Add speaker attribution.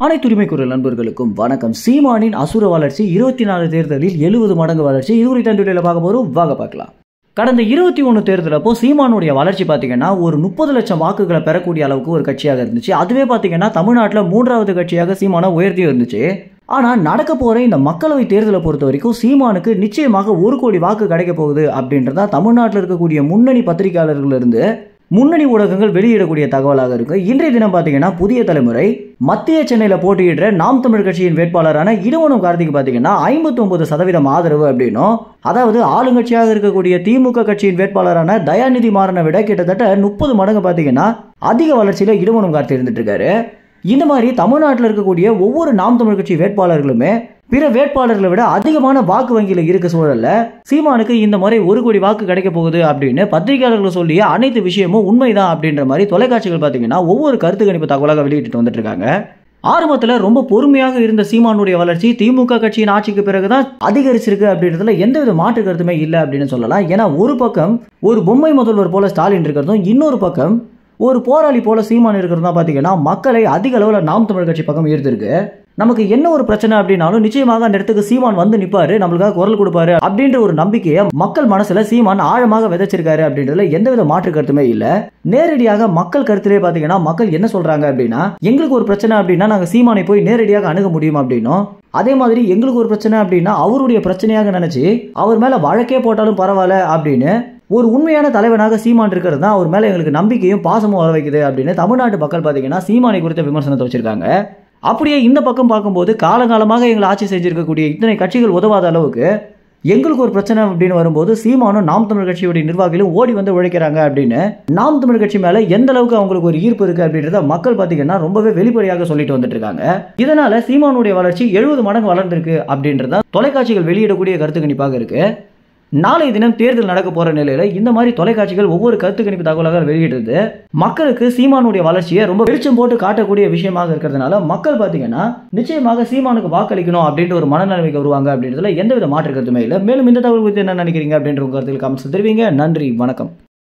Speaker 1: அனைத்து உரிமைக்குரல் நண்பர்களுக்கும் வணக்கம். சீமானின் அசுர வளர்ச்சி 24 தேர்தலில் 70 மடங்கு வளர்ச்சி. இது குறித்த வீடியோல பார்க்க போறோம், வாங்க பார்க்கலாம். கடந்த 21 தேர்தலப்போ சீமானுடைய வளர்ச்சி பார்த்தீங்கன்னா ஒரு 30 லட்சம் வாக்குகளை பெறக்கூடிய அளவுக்கு ஒரு கட்சியாக இருந்துச்சு. அதுவே பார்த்தீங்கன்னா தமிழ்நாட்டில் 3வது கட்சியாக சீமானை உயர்த்தி இருந்துச்சு. ஆனால் நடக்க போற இந்த மக்களவை தேர்தலை பொறுத்த வரைக்கும் சீமானுக்கு நிச்சயமாக 1 கோடி வாக்கு கிடைக்க போகுது அப்படின்றதா தமிழ்நாட்டில் இருக்கக்கூடிய முன்னணி பத்திரிகையாளர்கள் இருந்து முன்னணி ஊடகங்கள் வெளியிடக்கூடிய தகவலாக இருக்கு. இன்றைய தினம் பார்த்தீங்கன்னா புதிய தலைமுறை மத்திய சென்னையில் போட்டியிடுற நாம் தமிழ் கட்சியின் வேட்பாளரான இடுவனம் கார்த்திக் பார்த்தீங்கன்னா 59% ஆதரவு அப்படின்னும், அதாவது ஆளுங்கட்சியாக இருக்கக்கூடிய திமுக கட்சியின் வேட்பாளரான தயாநிதி மாறனை விட கிட்டத்தட்ட 30 மடங்கு பார்த்தீங்கன்னா அதிக வளர்ச்சியில இடுவனம் கார்த்திக் இருந்துட்டு இருக்காரு. இந்த மாதிரி தமிழ்நாட்டில் இருக்கக்கூடிய ஒவ்வொரு நாம் தமிழ் கட்சி வேட்பாளர்களுமே பிற வேட்பாளர்களை விட அதிகமான வாக்கு வங்கியில் இருக்க சூழல்ல சீமானுக்கு இந்த முறை 1 கோடி வாக்கு கிடைக்க போகுது அப்படின்னு பத்திரிகையாளர்கள் சொல்லிய அனைத்து விஷயமும் உண்மைதான் அப்படின்ற மாதிரி தொலைக்காட்சிகள் பார்த்தீங்கன்னா ஒவ்வொரு கருத்து கணிப்பு தகவலாக வெளியிட்டு வந்துட்டு இருக்காங்க. ஆரம்பத்தில் ரொம்ப பொறுமையாக இருந்த சீமானுடைய வளர்ச்சி திமுக கட்சியின் ஆட்சிக்கு பிறகுதான் அதிகரிச்சிருக்கு அப்படின்றதுல எந்தவித மாற்று கருத்துமே இல்லை அப்படின்னு சொல்லலாம். ஏன்னா ஒரு பக்கம் ஒரு பொம்மை முதல்வர் போல ஸ்டாலின் இருக்கிறதும், இன்னொரு பக்கம் ஒரு போராளி போல சீமான் இருக்கிறது தான் பார்த்தீங்கன்னா மக்களை அதிக அளவில் நாம் தமிழ் கட்சி பக்கம் ஈர்த்திருக்கு. நமக்கு என்ன ஒரு பிரச்சனை அப்படின்னாலும் நிச்சயமாக அந்த இடத்துக்கு சீமான் வந்து நிற்பாரு, நம்மளுக்காக குரல் கொடுப்பாரு அப்படின்ற ஒரு நம்பிக்கையை மக்கள் மனசுல சீமான் ஆழமாக விதைச்சிருக்காரு அப்படின்றதுல எந்தவித மாற்று கருத்துமே இல்லை. நேரடியாக மக்கள் கருத்திலே பார்த்தீங்கன்னா மக்கள் என்ன சொல்றாங்க அப்படின்னா, எங்களுக்கு ஒரு பிரச்சனை அப்படின்னா நாங்கள் சீமானை போய் நேரடியாக அணுக முடியும் அப்படின்னும், அதே மாதிரி எங்களுக்கு ஒரு பிரச்சனை அப்படின்னா அவருடைய பிரச்சனையாக நினைச்சு அவர் மேல வழக்கே போட்டாலும் பரவாயில்ல அப்படின்னு ஒரு உண்மையான தலைவனாக சீமான் இருக்கிறது தான் அவர் மேல எங்களுக்கு நம்பிக்கையும் பாசமும் வர வைக்குது அப்படின்னு தமிழ்நாட்டு மக்கள் பார்த்தீங்கன்னா சீமானை குறித்த விமர்சனத்தை வச்சிருக்காங்க. அப்படியே இந்த பக்கம் பார்க்கும்போது காலகாலமாக எங்களை ஆட்சி செஞ்சிருக்கக்கூடிய இத்தனை கட்சிகள் உதவாத அளவுக்கு எங்களுக்கு ஒரு பிரச்சனை அப்படின்னு வரும்போது சீமானும் நாம் தமிழ் கட்சியுடைய நிர்வாகிகளும் ஓடி வந்து உழைக்கிறாங்க அப்படின்னு நாம் தமிழ் கட்சி மேல எந்த அளவுக்கு அவங்களுக்கு ஒரு ஈர்ப்பு இருக்கு அப்படின்றத மக்கள் பார்த்தீங்கன்னா ரொம்பவே வெளிப்படையாக சொல்லிட்டு வந்துட்டு இருக்காங்க. இதனால சீமானுடைய வளர்ச்சி 70 மடங்கு வளர்ந்திருக்கு அப்படின்றத தொலைக்காட்சிகள் வெளியிடக்கூடிய கருத்து கணிப்பாக இருக்கு. நாளைய தினம் தேர்தல் நடக்க போற நிலையில இந்த மாதிரி தொலைக்காட்சிகள் ஒவ்வொரு கருத்து கணிப்பு தகவலாக வெளியிடுறது மக்களுக்கு சீமானுடைய வளர்ச்சியை ரொம்ப வெளிச்சம் போட்டு காட்டக்கூடிய விஷயமாக இருக்கிறதுனால மக்கள் பாத்தீங்கன்னா நிச்சயமாக சீமானுக்கு வாக்களிக்கணும் அப்படின்ற ஒரு மனநிலைமைக்கு வருவாங்க அப்படின்றதுல எந்தவித மாற்று கருத்துமே இல்லை. மேலும் இந்த தகவல் குறித்து என்ன நினைக்கிறீங்க அப்படின்ற கருத்துக்கள் கமெண்ட்ஸ் தெரிவிங்க. நன்றி, வணக்கம்.